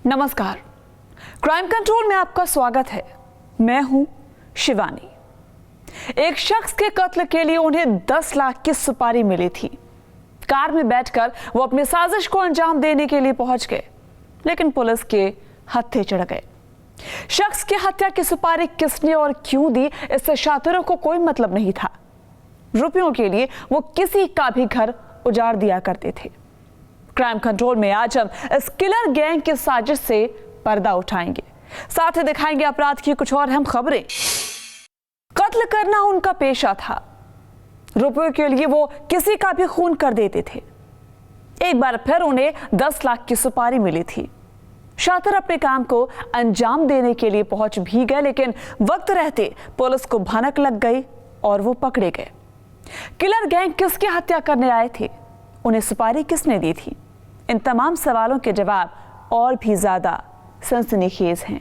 नमस्कार, crime control में आपका स्वागत है। मैं हूं शिवानी। एक शख्स के कत्ल के लिए उन्हें 10 लाख की सुपारी मिली थी। कार में बैठकर वो अपनी साजिश को अंजाम देने के लिए पहुंच गए, लेकिन पुलिस के हत्थे चढ़ गए। शख्स की हत्या की सुपारी किसने और क्यों दी, इससे शातिरों को कोई मतलब नहीं था। रुपयों के लिए वो किसी का भी घर उजाड़ दिया करते थे। क्राइम कंट्रोल में आज हम इस किलर गैंग की साजिश से पर्दा उठाएंगे, साथ ही दिखाएंगे अपराध की कुछ और अहम खबरें। कत्ल करना उनका पेशा था। रुपयों के लिए वो किसी का भी खून कर देते थे। एक बार फिर उन्हें 10 लाख की सुपारी मिली थी। शातिर अपने काम को अंजाम देने के लिए पहुंच भी गए, लेकिन वक्त रहते पुलिस को भनक लग गई और वो पकड़े गए। किलर गैंग किसकी हत्या करने आए थे, उन्हें सुपारी किसने दी थी, इन तमाम सवालों के जवाब और भी ज्यादा सनसनीखेज हैं।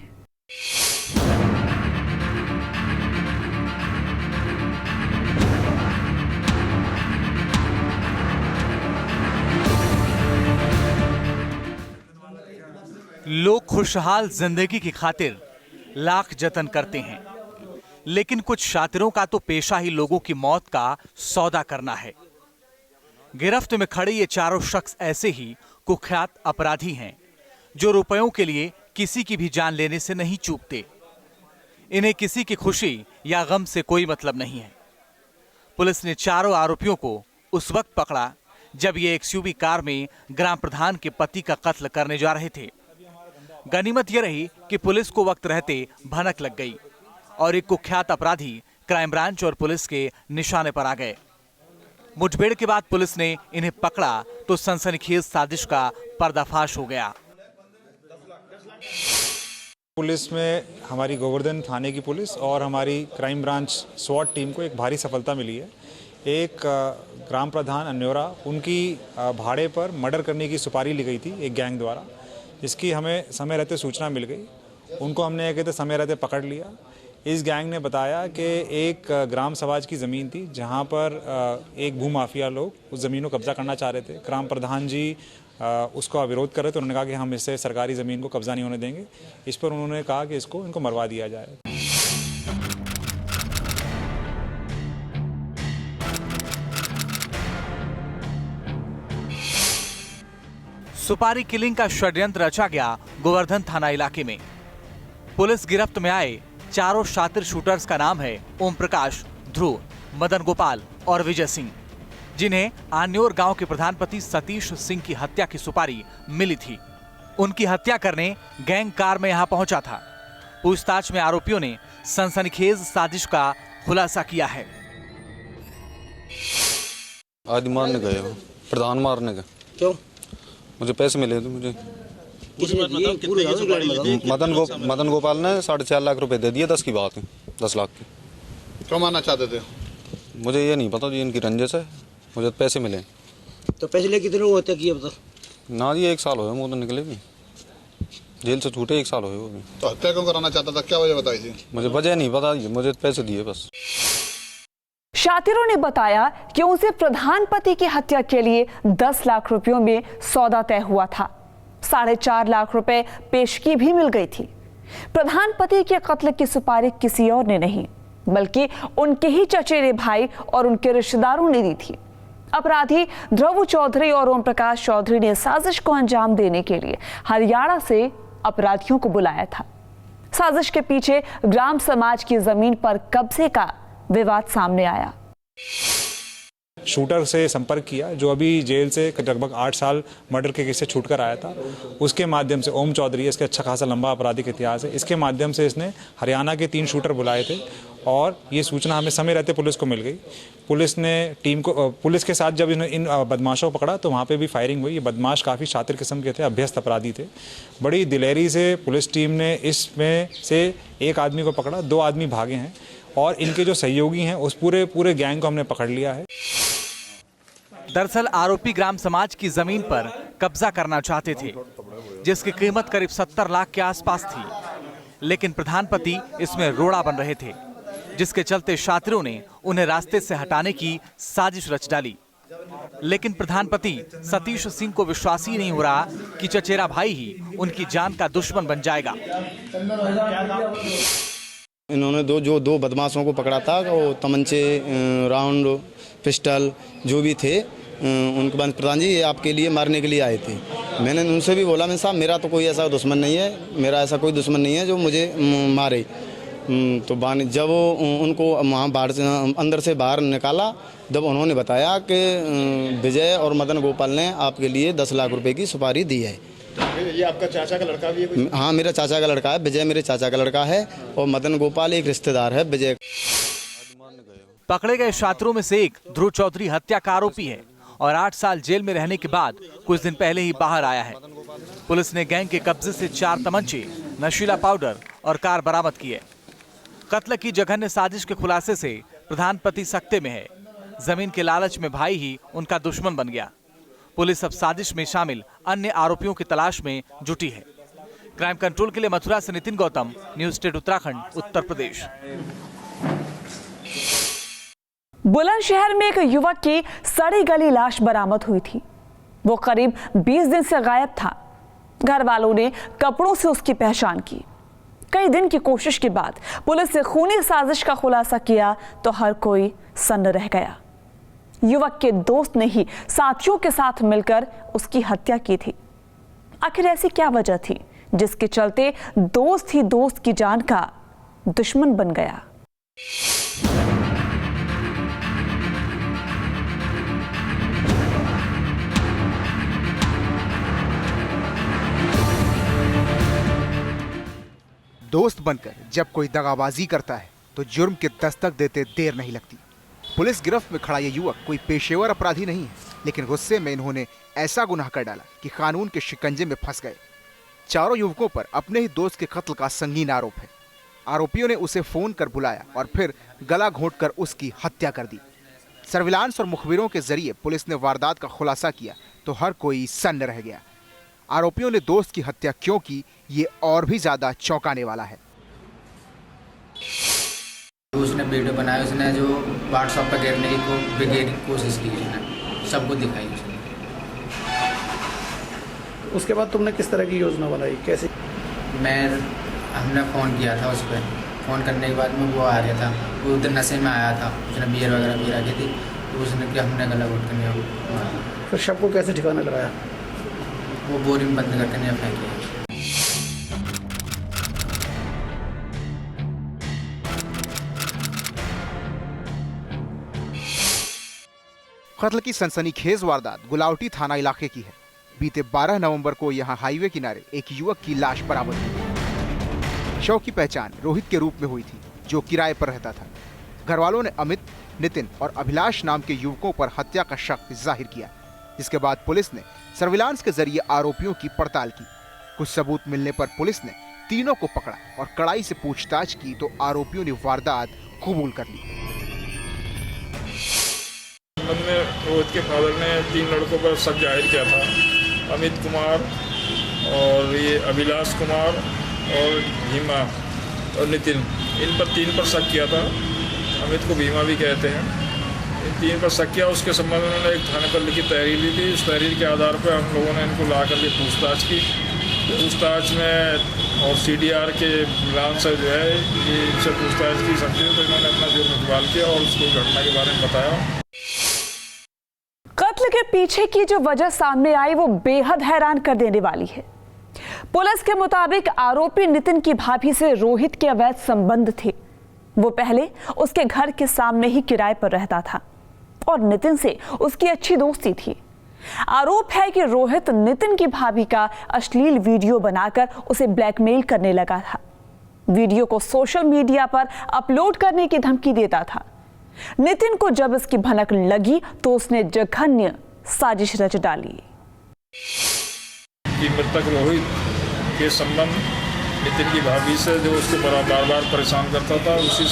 लोग खुशहाल जिंदगी की खातिर लाख जतन करते हैं, लेकिन कुछ शातिरों का तो पेशा ही लोगों की मौत का सौदा करना है। गिरफ्त में खड़े ये चारों शख्स ऐसे ही कुख्यात अपराधी हैं जो रुपयों के लिए किसी की भी जान लेने से नहीं चूकते। इन्हें किसी की खुशी या गम से कोई मतलब नहीं है। पुलिस ने चारों आरोपियों को उस वक्त पकड़ा जब ये एक्सयूवी कार में ग्राम प्रधान के पति का कत्ल करने जा रहे थे। गनीमत यह रही कि पुलिस को वक्त रहते भनक लग गई और एक कुख्यात अपराधी क्राइम ब्रांच और पुलिस के निशाने पर आ गए। मुठभेड़ के बाद पुलिस ने इन्हें पकड़ा तो सनसनीखेज साजिश का पर्दाफाश हो गया। पुलिस में हमारी गोवर्धन थाने की पुलिस और हमारी क्राइम ब्रांच स्वॉट टीम को एक भारी सफलता मिली है। एक ग्राम प्रधान अन्योरा, उनकी भाड़े पर मर्डर करने की सुपारी ली गई थी एक गैंग द्वारा, जिसकी हमें समय रहते सूचना मिल गई। उनको हमने कहते समय रहते पकड़ लिया। इस गैंग ने बताया कि एक ग्राम समाज की ज़मीन थी जहां पर एक भूमाफिया लोग उस ज़मीन को कब्जा करना चाह रहे थे। ग्राम प्रधान जी उसका विरोध कर रहे थे। उन्होंने कहा कि हम इससे सरकारी ज़मीन को कब्जा नहीं होने देंगे। इस पर उन्होंने कहा कि इनको मरवा दिया जाए। सुपारी किलिंग का षड्यंत्र रचा गया गोवर्धन थाना इलाके में। पुलिस गिरफ्त में आए चारों शातिर शूटर्स का नाम है ओम प्रकाश, ध्रुव, मदन गोपाल और विजय सिंह, जिन्हें आन्योर गांव के प्रधानपति सतीश सिंह की हत्या की सुपारी मिली थी। उनकी हत्या करने गैंग कार में यहां पहुंचा था। पूछताछ में आरोपियों ने सनसनीखेज साजिश का खुलासा किया है। आदमी मारने गए हो, प्रधान मारने का। क्यों? मुझे पैसे मिले थे। मुझे मदन मदन गोपाल ने 4.5 लाख रुपए दे दिए। 10 की बात है, 10 लाख की। क्यों मारना चाहते थे? मुझे ये नहीं पता जी, इनकी रंजिश है। मुझे पैसे मिले। तो पैसे ले कितने लोग होते किए बता? ना जी 1 साल हो गए, वो तो निकले भी जेल से छूटे 1 साल हो गए। तो हत्या क्यों कराना चाहता था, क्या वजह बताई थी? मुझे वजह नहीं पता, मुझे पैसे दिए बस। शातिरों ने बताया कि उनसे प्रधानपति की हत्या के लिए 10 लाख रुपयों में सौदा तय हुआ था। 4.5 लाख रुपए पेशगी भी मिल गई थी। प्रधानपति के कत्ल की सुपारी किसी और ने नहीं, बल्कि उनके ही चचेरे भाई और उनके रिश्तेदारों ने दी थी। अपराधी ध्रुव चौधरी और ओम प्रकाश चौधरी ने साजिश को अंजाम देने के लिए हरियाणा से अपराधियों को बुलाया था। साजिश के पीछे ग्राम समाज की जमीन पर कब्जे का विवाद सामने आया। शूटर से संपर्क किया, जो अभी जेल से लगभग 8 साल मर्डर के केस से छूटकर आया था। उसके माध्यम से ओम चौधरी, इसका अच्छा खासा लंबा आपराधिक इतिहास है, इसके माध्यम से इसने हरियाणा के 3 शूटर बुलाए थे और ये सूचना हमें समय रहते पुलिस को मिल गई। पुलिस ने पुलिस के साथ जब इन बदमाशों को पकड़ा तो वहाँ पे भी फायरिंग हुई। ये बदमाश काफ़ी शातिर किस्म के थे, अभ्यस्त अपराधी थे। बड़ी दिलेरी से पुलिस टीम ने इसमें से एक आदमी को पकड़ा, 2 आदमी भागे हैं और इनके जो सहयोगी हैं उस पूरे गैंग को हमने पकड़ लिया है। दरअसल आरोपी ग्राम समाज की जमीन पर कब्जा करना चाहते थे, जिसकी कीमत करीब 70 लाख के आसपास थी, लेकिन प्रधानपति इसमें रोड़ा बन रहे थे, जिसके चलते शातिरों ने उन्हें रास्ते से हटाने की साजिश रच डाली। लेकिन प्रधानपति सतीश सिंह को विश्वास ही नहीं हो रहा कि चचेरा भाई ही उनकी जान का दुश्मन बन जाएगा। इन्होंने दो बदमाशों को पकड़ा था, वो तमंचे, राउंड, पिस्टल जो भी थे, उनके बाद प्रधान जी ये आपके लिए मारने के लिए आए थे। मैंने उनसे भी बोला, मैं साहब मेरा तो कोई ऐसा दुश्मन नहीं है, मेरा ऐसा कोई दुश्मन नहीं है जो मुझे मारे। तो जब वो उनको वहाँ बाहर से अंदर से बाहर निकाला, जब उन्होंने बताया कि विजय और मदन गोपाल ने आपके लिए 10 लाख रुपए की सुपारी दी है। ये आपका चाचा का लड़का भी है? हाँ, मेरा चाचा का लड़का है, विजय मेरे चाचा का लड़का है और मदन गोपाल एक रिश्तेदार है विजय। पकड़े गए छात्रों में से एक ध्रुव चौधरी हत्या का आरोपी है और 8 साल जेल में रहने के बाद कुछ दिन पहले ही बाहर आया है। पुलिस ने गैंग के कब्जे से 4 तमंचे, नशीला पाउडर और कार बरामद की है। कत्ल की जघन्य साजिश के खुलासे से प्रधानपति सख्ते में है। जमीन के लालच में भाई ही उनका दुश्मन बन गया। पुलिस अब साजिश में शामिल अन्य आरोपियों की तलाश में जुटी है। क्राइम कंट्रोल के लिए मथुरा से नितिन गौतम, न्यूज स्टेट उत्तराखंड, उत्तर प्रदेश। बुलंदशहर में एक युवक की सड़ी गली लाश बरामद हुई थी। वो करीब 20 दिन से गायब था। घर वालों ने कपड़ों से उसकी पहचान की। कई दिन की कोशिश के बाद पुलिस ने खूनी साजिश का खुलासा किया तो हर कोई सन्न रह गया। युवक के दोस्त ने ही साथियों के साथ मिलकर उसकी हत्या की थी। आखिर ऐसी क्या वजह थी जिसके चलते दोस्त ही दोस्त की जान का दुश्मन बन गया? दोस्त बनकर जब कोई दगाबाजी करता है तो जुर्म की दस्तक देते देर नहीं लगती। पुलिस गिरफ्त में खड़ा ये युवक कोई पेशेवर अपराधी नहीं है, लेकिन गुस्से में इन्होंने ऐसा गुनाह कर डाला कि कानून के शिकंजे में फंस गए। चारों युवकों पर अपने ही दोस्त के कत्ल का संगीन आरोप है। आरोपियों ने उसे फोन कर बुलाया और फिर गला घोंटकर उसकी हत्या कर दी। सर्विलांस और मुखबिरों के जरिए पुलिस ने वारदात का खुलासा किया तो हर कोई सन्न रह गया। आरोपियों ने दोस्त की हत्या क्यों की, ये और भी ज्यादा चौंकाने वाला है। उसने वीडियो बनाया, उसने जो व्हाट्सएप पर गिरने की कोशिश की, उसने सबको दिखाई उसने। उसके बाद तुमने किस तरह की योजना बनाई, कैसे? हमने फ़ोन किया था उस पर। फ़ोन करने के बाद में वो आ गया था, वो उधर नशे में आया था, उसने बियर वगैरह पी रखी थी, तो उसने क्या हमने गला घोट करने। फिर शव को कैसे ठिकाना लगाया? वो बोरिंग बंद करके नहीं फेंक। कत्ल की सनसनीखेज वारदात गुलावटी थाना इलाके की है। बीते 12 नवंबर को यहां हाईवे किनारे एक युवक की लाश बरामद हुई। शव की पहचान रोहित के रूप में हुई थी, जो किराए पर रहता था। घर वालों ने अमित, नितिन और अभिलाष नाम के युवकों पर हत्या का शक जाहिर किया, जिसके बाद पुलिस ने सर्विलांस के जरिए आरोपियों की पड़ताल की। कुछ सबूत मिलने पर पुलिस ने तीनों को पकड़ा और कड़ाई से पूछताछ की तो आरोपियों ने वारदात कबूल कर ली। रोहित के फादर ने 3 लड़कों पर शक जाहिर किया था, अमित कुमार और ये अभिलाष कुमार और भीमा और नितिन। इन पर 3 पर शक किया था। अमित को भीमा भी कहते हैं। इन 3 पर शक किया। उसके संबंध में उन्होंने एक थाने पर लिखित तहरीर ली थी। उस तहरीर के आधार पर हम लोगों ने इनको ला करके पूछताछ की। पूछताछ में और CDR के ब्रांच से जो है ये इनसे पूछताछ की सकती है, तो इन्होंने अपना जुर्म इकबाल किया और उसको घटना के बारे में बताया। कत्ल के पीछे की जो वजह सामने आई वो बेहद हैरान कर देने वाली है। पुलिस के मुताबिक आरोपी नितिन की भाभी से रोहित के अवैध संबंध थे। वो पहले उसके घर के सामने ही किराए पर रहता था और नितिन से उसकी अच्छी दोस्ती थी। आरोप है कि रोहित नितिन की भाभी का अश्लील वीडियो बनाकर उसे ब्लैकमेल करने लगा था। वीडियो को सोशल मीडिया पर अपलोड करने की धमकी देता था। नितिन को जब इसकी भनक लगी तो उसने जघन्य साजिश रच डाली। मृतक रोहित के संबंध नितिन की भाभी से जो उसको बार बार परेशान करता था, उसी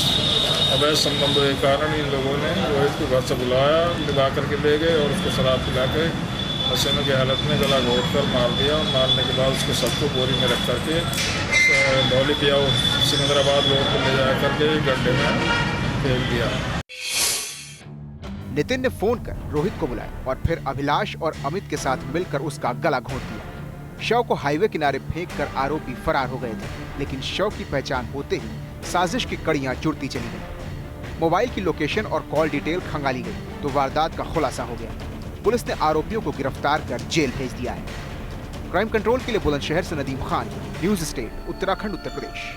अवैध संबंधों के कारण इन लोगों ने रोहित को घर से बुलाया, लिवा करके ले गए और उसको शराब पिला के नशे की हालत में गला घोट कर मार दिया। मारने के बाद उसको सबको बोरी में रख करके धौली पिया सिकंदराबाद रोड पर ले जा करके गड्ढे में फेंक दिया। नितिन ने फोन कर रोहित को बुलाया और फिर अभिलाष और अमित के साथ मिलकर उसका गला घोंट दिया। शव को हाईवे किनारे फेंककर आरोपी फरार हो गए थे, लेकिन शव की पहचान होते ही साजिश की कड़ियां जुड़ती चली गई। मोबाइल की लोकेशन और कॉल डिटेल खंगाली गई तो वारदात का खुलासा हो गया। पुलिस ने आरोपियों को गिरफ्तार कर जेल भेज दिया है। क्राइम कंट्रोल के लिए बुलंदशहर से नदीम खान, न्यूज स्टेट, उत्तराखंड, उत्तर प्रदेश।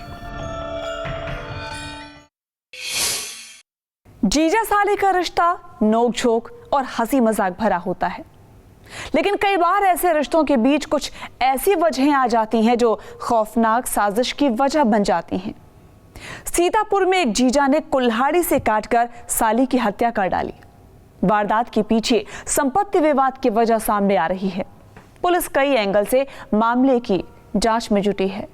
जीजा साली का रिश्ता नोक-झोंक और हंसी मजाक भरा होता है, लेकिन कई बार ऐसे रिश्तों के बीच कुछ ऐसी वजहें आ जाती हैं जो खौफनाक साजिश की वजह बन जाती हैं। सीतापुर में एक जीजा ने कुल्हाड़ी से काटकर साली की हत्या कर डाली। वारदात के पीछे संपत्ति विवाद की वजह सामने आ रही है। पुलिस कई एंगल से मामले की जांच में जुटी है।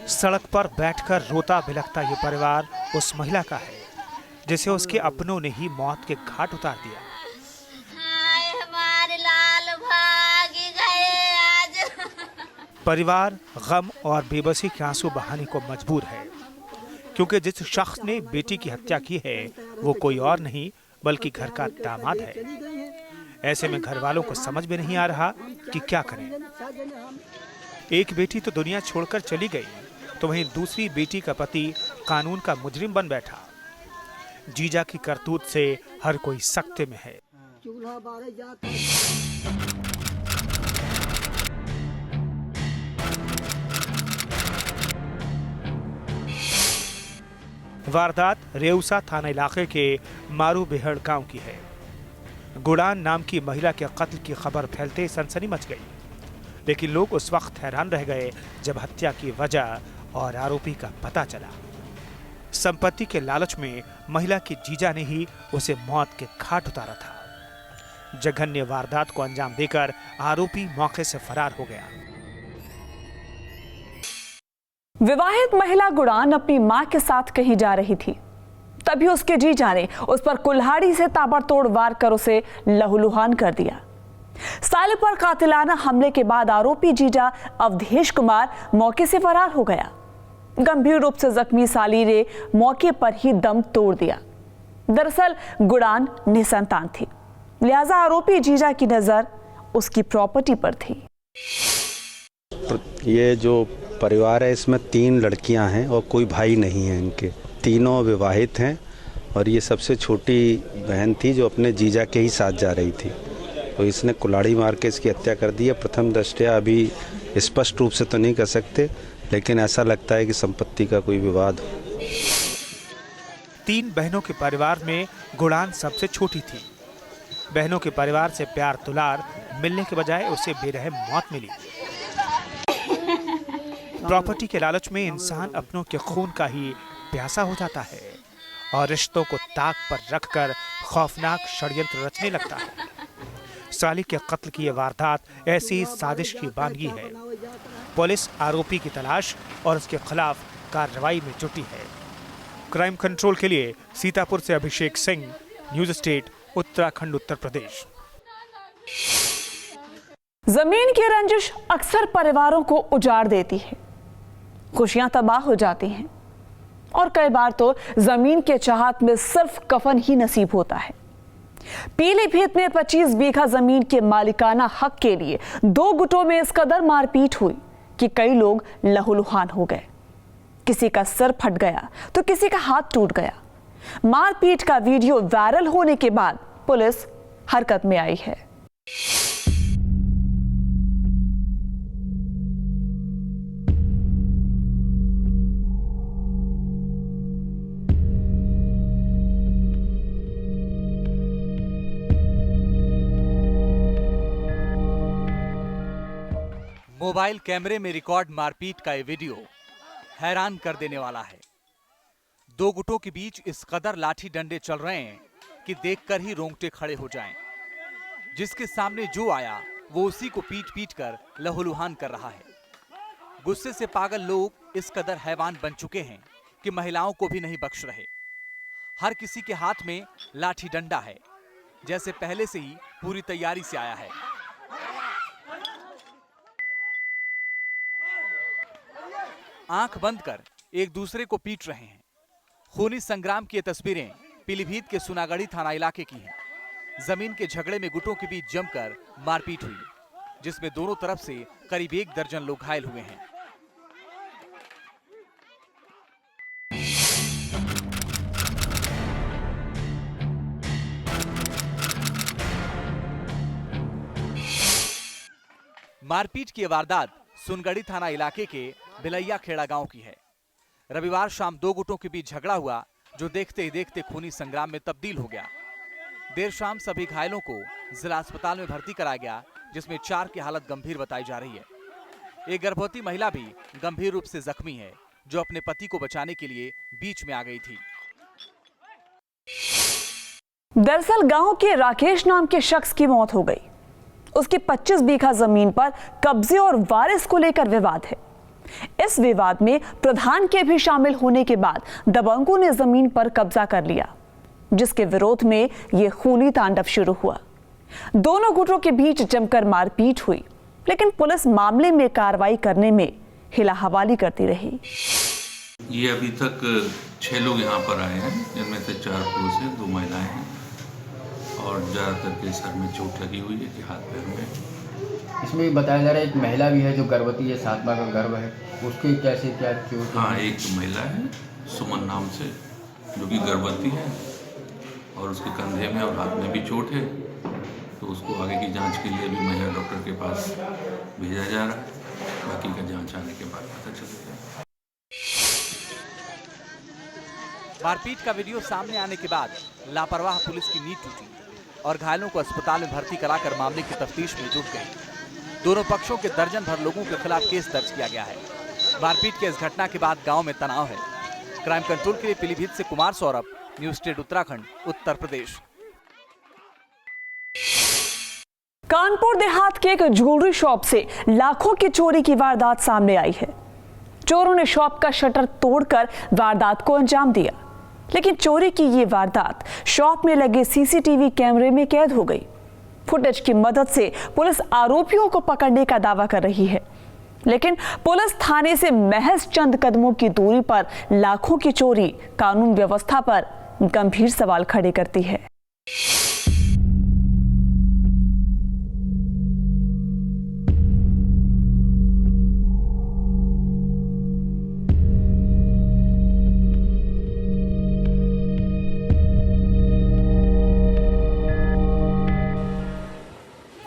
सड़क पर बैठकर रोता बिलखता ये परिवार उस महिला का है जिसे उसके अपनों ने ही मौत के घाट उतार दिया। हाय हमारे लाल भाग गए आज। परिवार गम और बेबसी के आंसू बहाने को मजबूर है, क्योंकि जिस शख्स ने बेटी की हत्या की है वो कोई और नहीं बल्कि घर का दामाद है। ऐसे में घर वालों को समझ में नहीं आ रहा कि क्या करें। एक बेटी तो दुनिया छोड़कर चली गई, तो वहीं दूसरी बेटी का पति कानून का मुजरिम बन बैठा। जीजा की करतूत से हर कोई सख्ते में है। वारदात रेउसा थाना इलाके के मारू बेहड़ गांव की है। गुड़ान नाम की महिला के कत्ल की खबर फैलते सनसनी मच गई, लेकिन लोग उस वक्त हैरान रह गए जब हत्या की वजह और आरोपी का पता चला। संपत्ति के लालच में महिला की जीजा ने ही उसे मौत के घाट उतारा था। जघन्य वारदात को अंजाम देकर आरोपी मौके से फरार हो गया। विवाहित महिला गुड़ान अपनी मां के साथ कहीं जा रही थी, तभी उसके जीजा ने उस पर कुल्हाड़ी से ताबड़तोड़ वार कर उसे लहूलुहान कर दिया। साले पर कातिलाना हमले के बाद आरोपी जीजा अवधेश कुमार मौके से फरार हो गया। गंभीर रूप से जख्मी साली ने मौके पर ही दम तोड़ दिया। दरअसल गुड़ान निसंतान थी, लिहाजा आरोपी जीजा की नजर उसकी प्रॉपर्टी पर थी। ये जो परिवार है इसमें 3 लड़कियां हैं और कोई भाई नहीं है इनके। तीनों विवाहित हैं और ये सबसे छोटी बहन थी जो अपने जीजा के ही साथ जा रही थी, तो इसने कुल्हाड़ी मार के इसकी हत्या कर दी है। प्रथम दृष्टया अभी स्पष्ट रूप से तो नहीं कर सकते, लेकिन ऐसा लगता है कि संपत्ति का कोई विवाद। 3 बहनों के परिवार में गुड़ान सबसे छोटी थी। बहनों के परिवार से प्यार दुलार मिलने के बजाय उसे बेरहम मौत मिली। प्रॉपर्टी के लालच में इंसान अपनों के खून का ही प्यासा हो जाता है और रिश्तों को ताक पर रखकर खौफनाक षड्यंत्र रचने लगता है। साली के कत्ल की यह वारदात ऐसी साजिश की बानगी है। पुलिस आरोपी की तलाश और उसके खिलाफ कार्रवाई में जुटी है। क्राइम कंट्रोल के लिए सीतापुर से अभिषेक सिंह, न्यूज स्टेट, उत्तराखंड, उत्तर प्रदेश। जमीन की रंजिश अक्सर परिवारों को उजाड़ देती है, खुशियां तबाह हो जाती हैं और कई बार तो जमीन के चाहत में सिर्फ कफन ही नसीब होता है। पीलीभीत में 25 बीघा जमीन के मालिकाना हक के लिए 2 गुटों में इस कदर मारपीट हुई कि कई लोग लहूलुहान हो गए। किसी का सिर फट गया तो किसी का हाथ टूट गया। मारपीट का वीडियो वायरल होने के बाद पुलिस हरकत में आई है। मोबाइल कैमरे में रिकॉर्ड मारपीट का ये वीडियो हैरान कर देने वाला है। 2 गुटों के बीच इस कदर लाठी डंडे चल रहे हैं कि देखकर ही रोंगटे खड़े हो जाएं। जिसके सामने जो आया वो उसी को पीट पीट कर लहूलुहान कर रहा है। गुस्से से पागल लोग इस कदर हैवान बन चुके हैं कि महिलाओं को भी नहीं बख्श रहे। हर किसी के हाथ में लाठी डंडा है, जैसे पहले से ही पूरी तैयारी से आया है। आंख बंद कर एक दूसरे को पीट रहे हैं। खूनी संग्राम की ये तस्वीरें पीलीभीत के सुनागढ़ी थाना इलाके की हैं। जमीन के झगड़े में गुटों के बीच जमकर मारपीट हुई, जिसमें दोनों तरफ से करीब 1 दर्जन लोग घायल हुए हैं। मारपीट की वारदात सुनगढ़ी थाना इलाके के बिलैया खेड़ा गांव की है। रविवार शाम 2 गुटों के बीच झगड़ा हुआ, जो देखते ही देखते खूनी संग्राम में तब्दील हो गया। देर शाम सभी घायलों को जिला अस्पताल में भर्ती कराया गया, जिसमें 4 की हालत गंभीर बताई जा रही है। एक गर्भवती महिला भी गंभीर रूप से जख्मी है, जो अपने पति को बचाने के लिए बीच में आ गई थी। दरअसल गांव के राकेश नाम के शख्स की मौत हो गई। उसकी 25 बीघा जमीन पर कब्जे और वारिस को लेकर विवाद है। इस विवाद में प्रधान के भी शामिल होने के बाद दबंगों ने जमीन पर कब्जा कर लिया, जिसके विरोध में यह खूनी तांडव शुरू हुआ। दोनों गुटों के बीच जमकर मारपीट हुई, लेकिन पुलिस मामले में कार्रवाई करने में हिला हवाली करती रही। ये अभी तक 6 लोग यहाँ पर आए हैं, जिनमें से 4 पुरुष हैं, 2 महिलाएं हैं और ज़्यादातर के सर में चोट लगी हुई है कि हाथ पैर में। इसमें भी बताया जा रहा है एक महिला भी है जो गर्भवती है, 7 माह का गर्भ है, उसकी कैसे क्या चोट? हाँ, एक महिला है सुमन नाम से, जो कि गर्भवती है और उसके कंधे में और हाथ में भी चोट है। तो उसको आगे की जांच के लिए भी महिला डॉक्टर के पास भेजा जा रहा है। बाकी का जांच आने के बाद पता चलेगा। मारपीट का वीडियो सामने आने के बाद लापरवाह पुलिस की नींद टूटी और घायलों को अस्पताल में भर्ती कराकर मामले की तफ्तीश में जुट गई। दोनों पक्षों के दर्जन भर लोगों के खिलाफ केस दर्ज किया गया है। मारपीट की इस घटना के बाद गांव में तनाव है। क्राइम कंट्रोल के लिए पीलीभीत से कुमार सौरभ, न्यूज स्टेट उत्तराखंड, उत्तर प्रदेश। कानपुर देहात के एक ज्वेलरी शॉप से लाखों की चोरी की वारदात सामने आई है। चोरों ने शॉप का शटर तोड़कर वारदात को अंजाम दिया, लेकिन चोरी की ये वारदात शॉप में लगे सीसीटीवी कैमरे में कैद हो गई। फुटेज की मदद से पुलिस आरोपियों को पकड़ने का दावा कर रही है, लेकिन पुलिस थाने से महज चंद कदमों की दूरी पर लाखों की चोरी कानून व्यवस्था पर गंभीर सवाल खड़े करती है।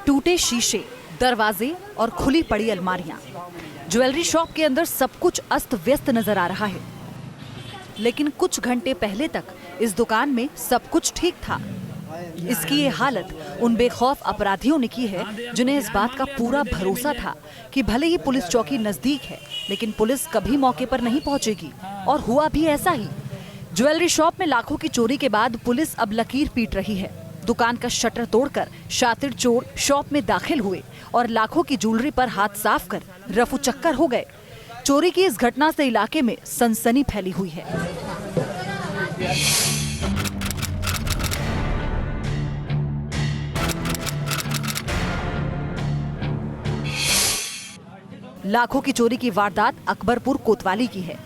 टूटे शीशे, दरवाजे और खुली पड़ी अलमारियां। ज्वेलरी शॉप के अंदर सब कुछ अस्त व्यस्त नजर आ रहा है, लेकिन कुछ घंटे पहले तक इस दुकान में सब कुछ ठीक था। इसकी ये हालत उन बेखौफ अपराधियों ने की है जिन्हें इस बात का पूरा भरोसा था कि भले ही पुलिस चौकी नजदीक है, लेकिन पुलिस कभी मौके पर नहीं पहुंचेगी, और हुआ भी ऐसा ही। ज्वेलरी शॉप में लाखों की चोरी के बाद पुलिस अब लकीर पीट रही है। दुकान का शटर तोड़कर शातिर चोर शॉप में दाखिल हुए और लाखों की ज्वेलरी पर हाथ साफ कर रफू चक्कर हो गए। चोरी की इस घटना से इलाके में सनसनी फैली हुई है। लाखों की चोरी की वारदात अकबरपुर कोतवाली की है।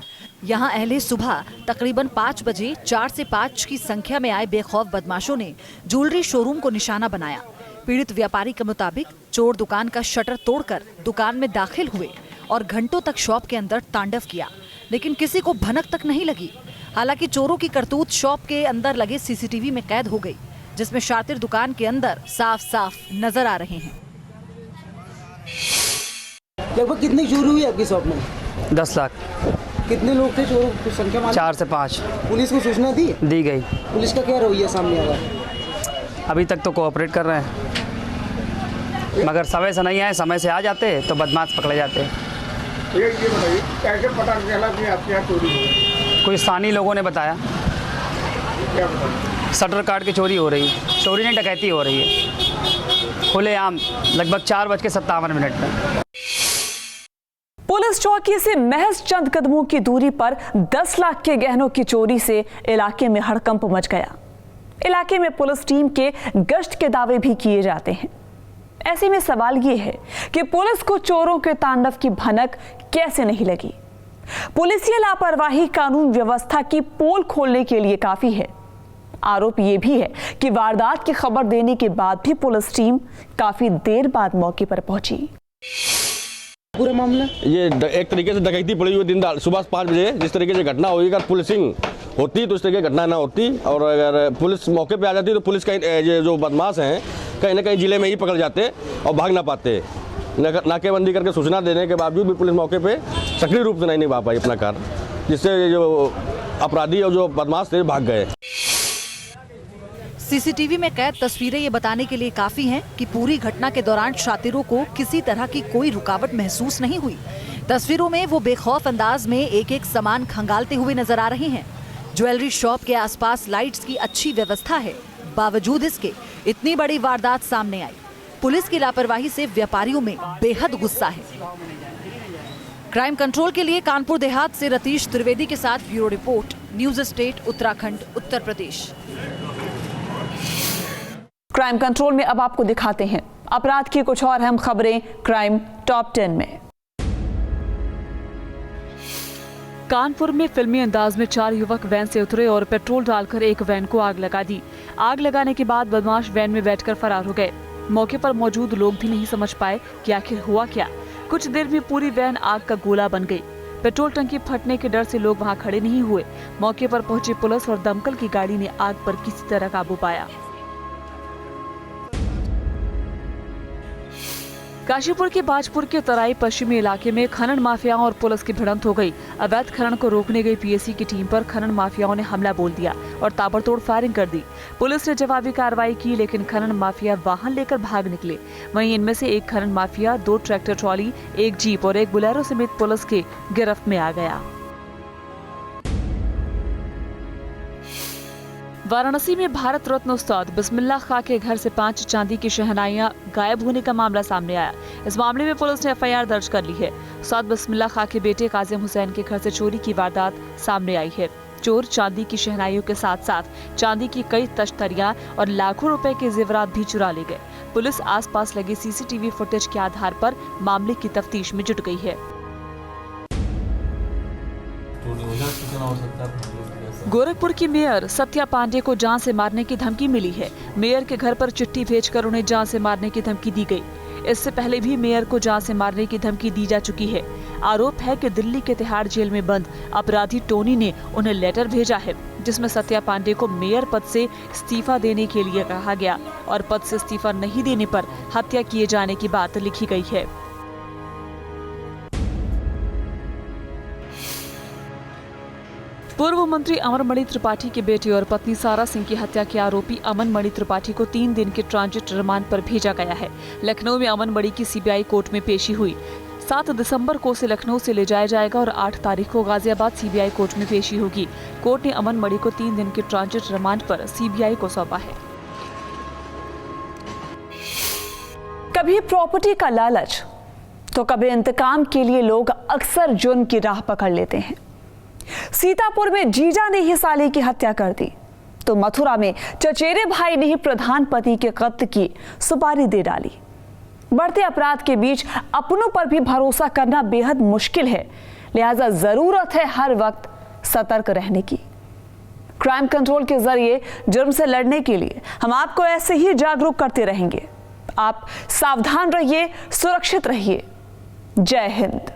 यहाँ अहले सुबह तकरीबन 5 बजे 4 से 5 की संख्या में आए बेखौफ बदमाशों ने ज्वेलरी शोरूम को निशाना बनाया। पीड़ित व्यापारी के मुताबिक चोर दुकान का शटर तोड़कर दुकान में दाखिल हुए और घंटों तक शॉप के अंदर तांडव किया, लेकिन किसी को भनक तक नहीं लगी। हालांकि चोरों की करतूत शॉप के अंदर लगे सीसीटीवी में कैद हो गई, जिसमें शातिर दुकान के अंदर साफ साफ नजर आ रहे हैं। लगभग कितनी चोरी हुई आपकी शॉप में? 10 लाख। कितने लोग थे चोरों की संख्या? 4 से 5। पुलिस को सूचना दी गई। पुलिस का क्या रवैया सामने आया? अभी तक तो कोऑपरेट कर रहे हैं, मगर समय से नहीं आए। समय से आ जाते तो बदमाश पकड़े जाते। ये बताइए कैसे पता चला कि आपके यहाँ चोरी हुई? कोई स्थानीय लोगों ने बताया। क्या बताया? शटर काट के चोरी हो रही है। चोरी नहीं, डकैती हो रही है खुलेआम, लगभग 4:57 में। पुलिस चौकी से महज चंद कदमों की दूरी पर 10 लाख के गहनों की चोरी से इलाके में हड़कंप मच गया। इलाके में पुलिस टीम के गश्त के दावे भी किए जाते हैं। ऐसे में सवाल ये है कि पुलिस को चोरों के तांडव की भनक कैसे नहीं लगी। पुलिसिया लापरवाही कानून व्यवस्था की पोल खोलने के लिए काफी है। आरोप यह भी है कि वारदात की खबर देने के बाद भी पुलिस टीम काफी देर बाद मौके पर पहुंची। पूरा मामला ये एक तरीके से डकैती पड़ी हुई दिन सुबह 5 बजे जिस तरीके से घटना हुई, अगर पुलिसिंग होती तो इस तरीके की घटना ना होती, और अगर पुलिस मौके पे आ जाती तो पुलिस का ये जो बदमाश हैं कहीं ना कहीं जिले में ही पकड़ जाते और भाग ना पाते। नाकेबंदी करके सूचना देने के बावजूद भी पुलिस मौके पे सक्रिय रूप से नहीं निभा पाई अपना कार्य, जिससे जो अपराधी और जो बदमाश थे भाग गए। सीसीटीवी में कैद तस्वीरें ये बताने के लिए काफी हैं कि पूरी घटना के दौरान शातिरों को किसी तरह की कोई रुकावट महसूस नहीं हुई। तस्वीरों में वो बेखौफ अंदाज में एक एक सामान खंगालते हुए नजर आ रहे हैं। ज्वेलरी शॉप के आसपास लाइट्स की अच्छी व्यवस्था है, बावजूद इसके इतनी बड़ी वारदात सामने आई। पुलिस की लापरवाही से व्यापारियों में बेहद गुस्सा है। क्राइम कंट्रोल के लिए कानपुर देहात से रतीश त्रिवेदी के साथ bureau report, news state Uttarakhand Uttar Pradesh. Crime control में अब आपको दिखाते हैं अपराध की कुछ और अहम खबरें क्राइम टॉप 10 में। कानपुर में फिल्मी अंदाज में 4 युवक वैन से उतरे और पेट्रोल डालकर एक वैन को आग लगा दी। आग लगाने के बाद बदमाश वैन में बैठकर फरार हो गए। मौके पर मौजूद लोग भी नहीं समझ पाए कि आखिर हुआ क्या। कुछ देर में पूरी वैन आग का गोला बन गई। पेट्रोल टंकी फटने के डर से लोग वहां खड़े नहीं हुए। मौके पर पहुंची पुलिस और दमकल की गाड़ी ने आग पर किसी तरह काबू पाया। काशीपुर के बाजपुर के तराई पश्चिमी इलाके में खनन माफियाओं और पुलिस की भिड़ंत हो गई। अवैध खनन को रोकने गई पीएसी की टीम पर खनन माफियाओं ने हमला बोल दिया और ताबड़तोड़ फायरिंग कर दी। पुलिस ने जवाबी कार्रवाई की, लेकिन खनन माफिया वाहन लेकर भाग निकले। वहीं इनमें से एक खनन माफिया 2 ट्रैक्टर ट्रॉली, एक जीप और एक बुलेरो समेत पुलिस के गिरफ्त में आ गया। वाराणसी में भारत रत्न उस्ताद बिस्मिल्लाह खां के घर से 5 चांदी की शहनाइयां गायब होने का मामला सामने आया। इस मामले में पुलिस ने एफआईआर दर्ज कर ली है। उस्ताद बिस्मिल्लाह खां के बेटे काजिम हुसैन के घर से चोरी की वारदात सामने आई है। चोर चांदी की शहनाइयों के साथ साथ चांदी की कई तश्तरियां और लाखों रुपए के जेवरात भी चुरा ले गए। पुलिस आसपास लगे सीसीटीवी फुटेज के आधार पर मामले की तफ्तीश में जुट गई है। गोरखपुर की मेयर सत्या पांडे को जान से मारने की धमकी मिली है। मेयर के घर पर चिट्ठी भेजकर उन्हें जान से मारने की धमकी दी गई। इससे पहले भी मेयर को जान से मारने की धमकी दी जा चुकी है। आरोप है कि दिल्ली के तिहाड़ जेल में बंद अपराधी टोनी ने उन्हें लेटर भेजा है, जिसमें सत्या पांडे को मेयर पद से इस्तीफा देने के लिए कहा गया और पद से इस्तीफा नहीं देने पर हत्या किए जाने की बात लिखी गई है। पूर्व मंत्री अमरमणि त्रिपाठी के बेटे और पत्नी सारा सिंह की हत्या के आरोपी अमनमणि त्रिपाठी को 3 दिन के ट्रांजिट रिमांड पर भेजा गया है। लखनऊ में अमनमणि की सीबीआई कोर्ट में पेशी हुई। 7 दिसंबर को उसे लखनऊ से ले जाया जाएगा और 8 तारीख को गाजियाबाद सीबीआई कोर्ट में पेशी होगी। कोर्ट ने अमनमणि को 3 दिन के ट्रांजिट रिमांड पर सीबीआई को सौंपा है। कभी प्रॉपर्टी का लालच तो कभी इंतकाम के लिए लोग अक्सर जुर्म की राह पकड़ लेते हैं। सीतापुर में जीजा ने ही साली की हत्या कर दी तो मथुरा में चचेरे भाई ने ही प्रधान पति के कत्ल की सुपारी दे डाली। बढ़ते अपराध के बीच अपनों पर भी भरोसा करना बेहद मुश्किल है, लिहाजा जरूरत है हर वक्त सतर्क रहने की। क्राइम कंट्रोल के जरिए जुर्म से लड़ने के लिए हम आपको ऐसे ही जागरूक करते रहेंगे। आप सावधान रहिए, सुरक्षित रहिए। जय हिंद।